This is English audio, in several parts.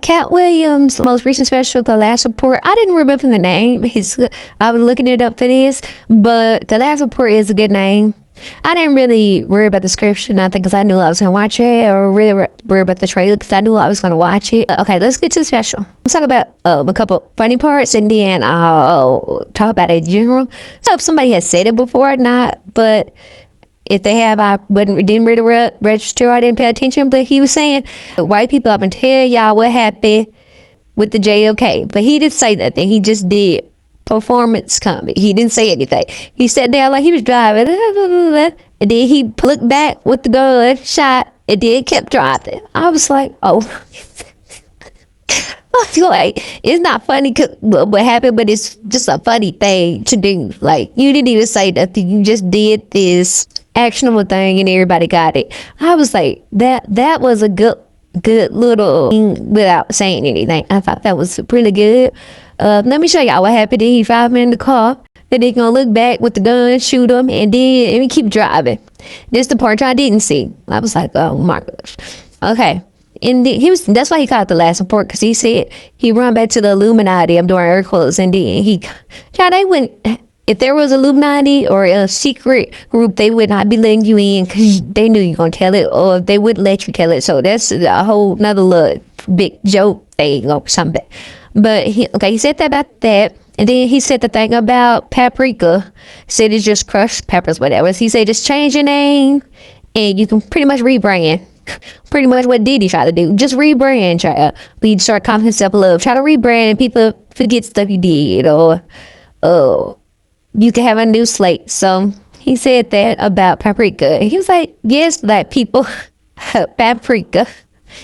Katt Williams' most recent special, The Last Report. I didn't remember the name. I was looking it up for this, but The Last Report is a good name. I didn't really worry about the description, I think, because I knew I was going to watch it, or really worry about the trailer because I knew I was going to watch it. Okay, let's get to the special. Let's talk about a couple funny parts, and then I'll talk about it in general. So if somebody has said it before or not, but if they have, I didn't really register, I didn't pay attention, but he was saying, white people, I'm going to tell y'all what happened with the JLK. But he didn't say nothing. He just did performance comedy. He didn't say anything. He sat down like he was driving, and then he looked back with the gun, shot, and then kept driving. I was like, oh. I feel like it's not funny what happened, but it's just a funny thing to do. Like, you didn't even say nothing. You just did this actionable thing, and everybody got it. I was like, that was a good little thing without saying anything. I thought that was pretty good. Let me show y'all what happened. Then he found me in the car. Then they gonna look back with the gun, shoot him, and then keep driving. This the part I didn't see. I was like, oh my gosh. Okay. And then that's why he called it The Last Report, because he said he run back to the Illuminati. I'm doing air quotes, and then they wouldn't. If there was Illuminati or a secret group, they would not be letting you in because they knew you were gonna tell it, or they wouldn't let you tell it. So that's a whole nother little big joke thing or something. But he said that about that. And then he said the thing about paprika. Said it's just crushed peppers, whatever. He said just change your name and you can pretty much rebrand. Pretty much what Diddy tried to do. Just rebrand, child. He start calling himself love. Try to rebrand and people forget stuff you did, or you can have a new slate. So he said that about paprika. He was like, yes, black people, paprika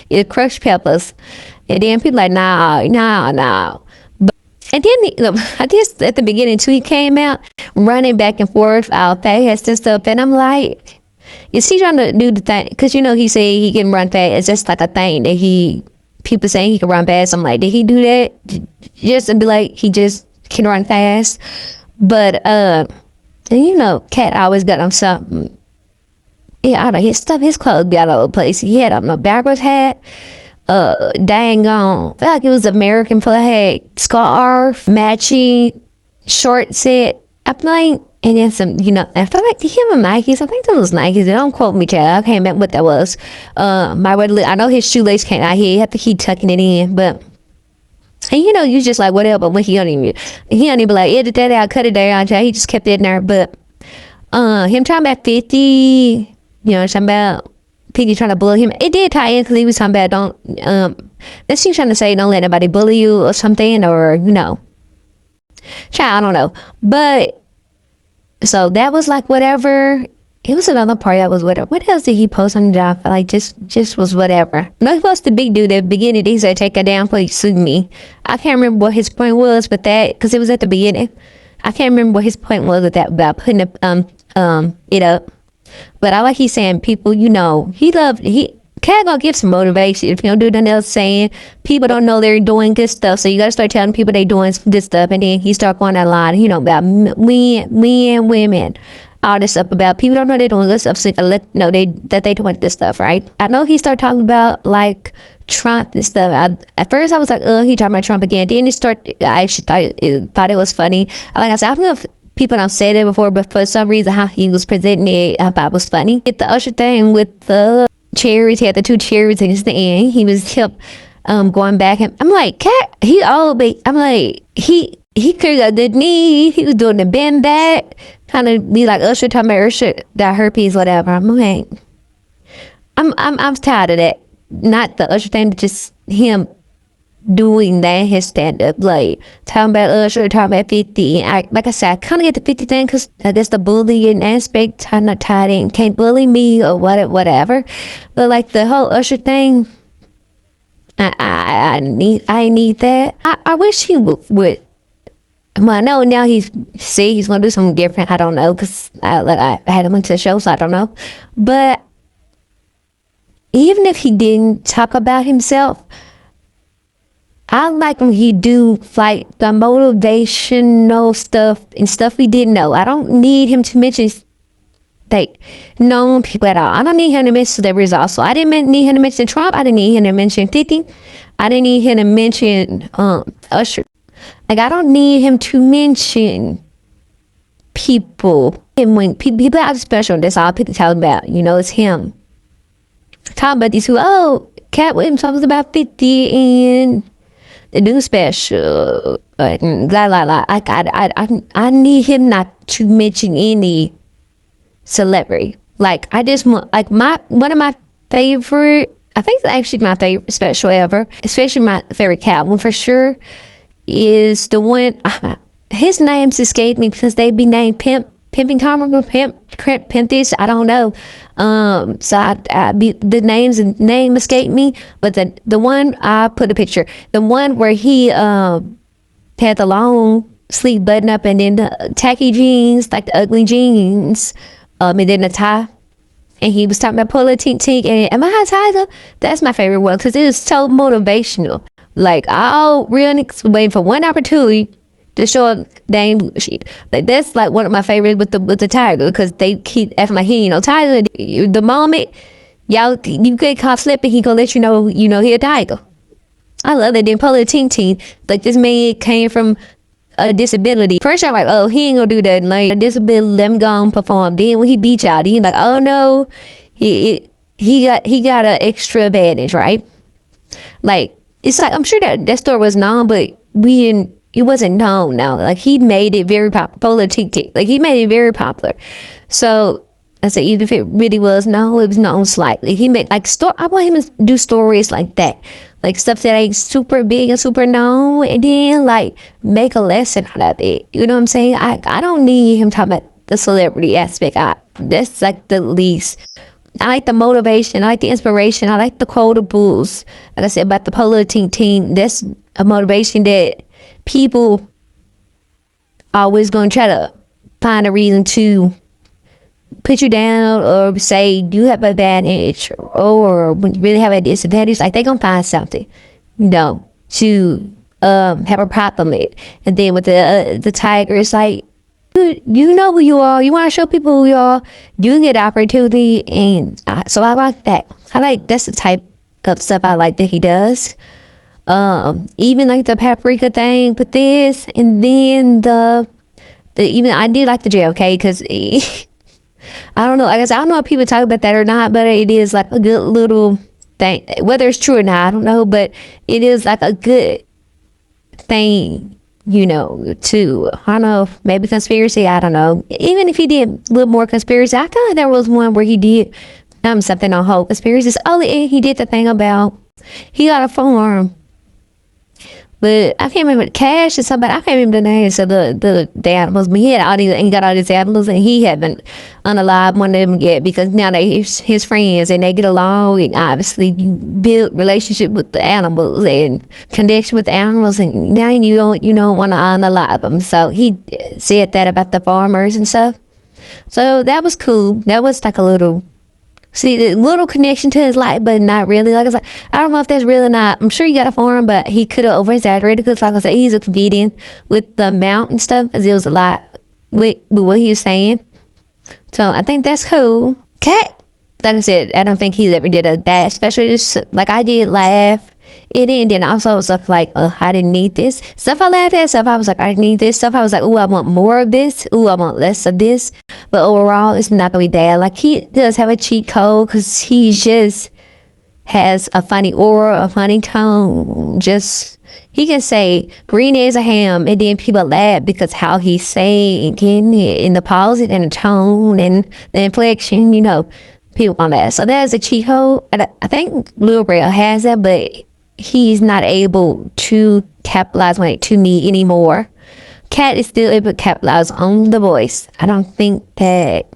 is crushed peppers. And then people like, no. And then I guess at the beginning too, he came out running back and forth out fast and stuff. And I'm like, is he trying to do the thing? Because, he said he can run fast. It's just like a thing that people saying he can run fast. I'm like, did he do that? Just to be like, he just can run fast. But, and Katt always got on something. Yeah, I don't know, his clothes be all over the place. He had on a backwards hat. Dang on. I felt like it was American flag, scarf, matching, short set. I'm like, and then some, I felt like him and Nikes. I think those was Nikes. Don't quote me, child. I can't remember what that was. I know his shoelace came out here. I have to keep tucking it in, but. And you just like whatever. When he don't even be like edit that out, cut it down. He just kept it in there. But him talking about 50, talking about Piggy trying to bully him. It did tie in because he was talking about this he trying to say don't let anybody bully you or something, or child, I don't know. But so that was like whatever. It was another part that was whatever. What else did he post on the job? Like just was whatever. No, he was the big dude at the beginning. He said, take her down, please sue me. I can't remember what his point was with that, because it was at the beginning. I can't remember what his point was with that about putting it up. But I like he's saying people, Katt gonna give some motivation. If you don't do nothing else, saying people don't know they're doing good stuff, so you gotta start telling people they doing good stuff. And then he start going that line, about men, women. All this stuff about people don't know they're doing good stuff, so that they doing this stuff, right? I know he started talking about like Trump and stuff. At first I was like, he talking about Trump again. Then I actually thought it was funny. Like I said, I don't know if people don't say that before, but for some reason how he was presenting it, I thought was funny. Get the Usher thing with the cherries. He had the two cherries, and it's the end. He was kept going back, and I'm like, Katt, I'm like, he could have did knee. He was doing the bend back, trying to be like Usher, talking about Usher got herpes, whatever. I'm like, I'm tired of that. Not the Usher thing, but just him doing that, his stand-up, like talking about Usher, talking about 50. Like I said, I kind of get the 50 thing because that's the bullying aspect. I'm not tied in, can't bully me or whatever. But like the whole Usher thing, I need that. I wish he would. Well, I know now he's gonna do something different. I don't know, because I had him into the show, so I don't know. But even if he didn't talk about himself, I like when he do like the motivational stuff and stuff we didn't know. I don't need him to mention like known people at all. I don't need him to mention celebrities also. I didn't need him to mention Trump. I didn't need him to mention 50. I didn't need him to mention Usher. Like, I don't need him to mention people. And when people are special, that's all people talk about. You know, it's him. Talk about these who, Katt Williams talks about 50 and the new special. I need him not to mention any celebrity. Like, I just want, like, one of my favorite, I think it's actually my favorite special ever, especially my favorite Katt one for sure, is the one, his names escape me because they be named Pimping Tom, Pimp this, I don't know. So I be the name escaped me, but the one I put a picture, the one where he had the long sleeve button up and then the tacky jeans, like the ugly jeans, and then the tie. And he was talking about politics and am I a tiger? That's my favorite one because it is so motivational. Like, all real niggas waiting for one opportunity to show up dang shit. Like, that's like one of my favorites with the tiger because they keep acting like he ain't no tiger. The moment you get caught slipping, he gonna let you know he a tiger. I love that. Then politics, like, this man came from a disability. First I'm like, oh, he ain't gonna do that. Like, a disability, let him go and perform. Then when he beat y'all, he like, oh no, he got an extra advantage, right? Like, it's like, I'm sure that story was known, but it wasn't known now. Like, he made it very popular. Like, he made it very popular. So I said, even if it really was known, it was known slightly. He made like I want him to do stories like that, like stuff that ain't super big and super known, and then like make a lesson out of it. You know what I'm saying? I don't need him talking about the celebrity aspect. That's like the least. I like the motivation. I like the inspiration. I like the quotables. Like I said about the politics team, that's a motivation that people always going to try to find a reason to put you down or say you have an advantage or when you really have a disadvantage. Like, they going to find something, to have a problem with. And then with the tiger, it's like, you know who you are. You want to show people who you are. You get opportunity, and so I like that. That's the type of stuff I like that he does. Even like the paprika thing with this, and then even I did like the JLK because I don't know. I guess I don't know if people talk about that or not, but it is like a good little thing. Whether it's true or not, I don't know, but it is like a good thing. To, I don't know, maybe conspiracy, I don't know. Even if he did a little more conspiracy, I thought there was one where he did something on whole conspiracies. Oh, and he did the thing about, he got a farm. But I can't remember Cash or somebody. I can't remember the names of the animals. But he got all these animals, and he haven't unalived one of them yet because now they his friends and they get along. And obviously, you build relationship with the animals and connection with the animals, and now you don't want to unalive them. So he said that about the farmers and stuff. So that was cool. That was like a little. See, the little connection to his life, but not really. Like I said, I don't know if that's real or not. I'm sure he got a farm, but he could have over-exaggerated because, like I said, he's a comedian with the amount and stuff, because it was a lot with what he was saying. So I think that's cool. Katt, like I said, I don't think he ever did a bad special. Just, like, I did laugh. It and then also stuff like, I didn't need this. Stuff I laughed at, stuff I was like, I didn't need this. Stuff I was like, I want more of this. I want less of this. But overall, it's not gonna be bad. Like, he does have a cheat code because he just has a funny aura, a funny tone. Just, he can say green eggs a ham, and then people laugh because how he's saying it in the pause and the tone and the inflection. People want that. So that's a cheat code. And I think Lil Rel has that, but he's not able to capitalize on it to me anymore. Katt is still able to capitalize on the voice. I don't think that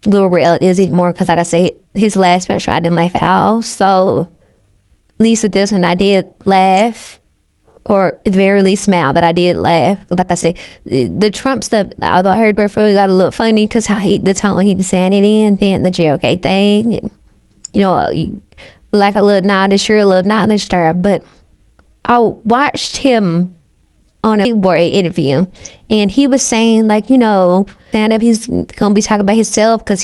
Lil Rel is anymore because, like I said, his last special I didn't laugh at all. So at least with this one I did laugh, or at the very least smile, but I did laugh. Like I said, the Trump stuff, although I heard Bertha got a little funny because the tone he was saying it in, then the JLK thing, and, like a little nod to sure, a little nod to stir. But I watched him on a board interview, and he was saying, like, stand up, he's gonna be talking about himself, because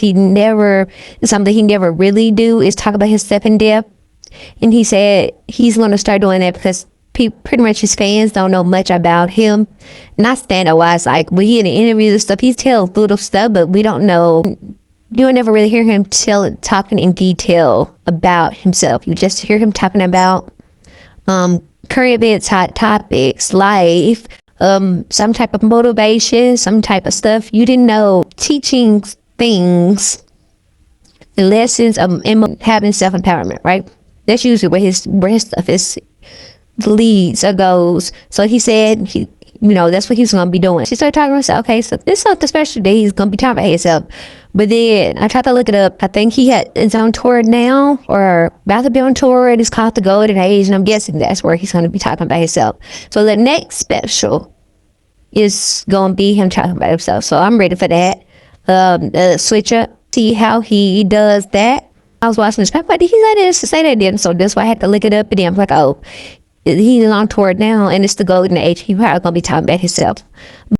something he never really do is talk about himself in depth. And he said he's gonna start doing that because pretty much his fans don't know much about him. Not stand up wise, like when he in the interviews and stuff, he tells little stuff, but we don't know. You'll never really hear him talking in detail about himself. You just hear him talking about current events, hot topics, life, some type of motivation, some type of stuff you didn't know, teaching things, lessons of having self-empowerment, right? That's usually where his stuff is leads or goes. So he said that's what he's gonna be doing. She started talking to herself. Okay, so this is something special that he's gonna be talking about himself. But then I tried to look it up. I think he is on tour now, or about to be on tour, and it's called The Golden Age, and I'm guessing that's where he's gonna be talking about himself. So the next special is gonna be him talking about himself. So I'm ready for that. Switch up, see how he does that. I was watching this, but he say that then. So that's why I had to look it up, and then I'm like, oh, he's on tour now, and it's The Golden Age. He's probably gonna be talking about himself.